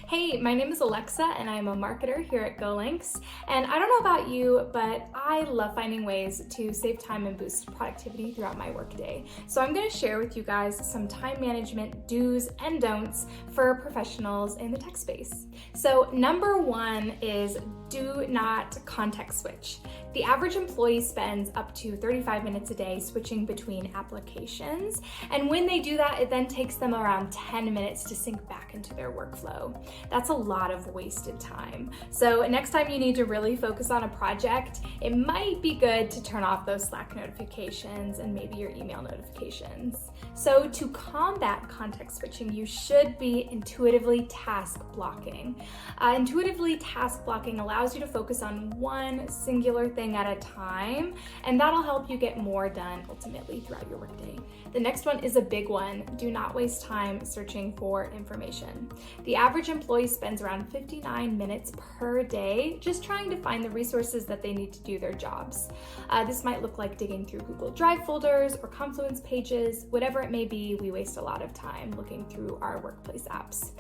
Hey, my name is Alexa and I'm a marketer here at GoLinks. And I don't know about you, but I love finding ways to save time and boost productivity throughout my workday. So I'm going to share with you guys some time management do's and don'ts for professionals in the tech space. So number one is do not context switch. The average employee spends up to 35 minutes a day switching between applications. And when they do that, it then takes them around 10 minutes to sync back into their workflow. That's a lot of wasted time. So next time you need to really focus on a project, it might be good to turn off those Slack notifications and maybe your email notifications. So to combat context switching, you should be intuitively task blocking. Intuitively task blocking allows you to focus on one singular thing at a time, and that'll help you get more done ultimately throughout your workday. The next one is a big one. Do not waste time searching for information. The average employee spends around 59 minutes per day just trying to find the resources that they need to do their jobs. This might look like digging through Google Drive folders or Confluence pages. Whatever it may be, we waste a lot of time looking through our workplace apps.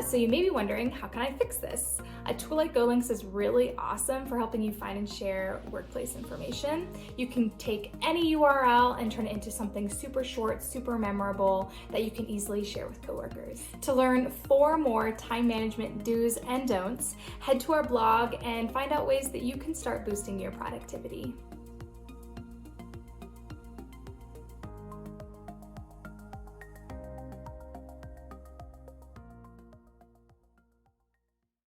So you may be wondering, how can I fix this? A tool like GoLinks is really awesome for helping you find and share workplace information. You can take any URL and turn it into something super short, super memorable that you can easily share with coworkers. To learn 4 more time management do's and don'ts, head to our blog and find out ways that you can start boosting your productivity.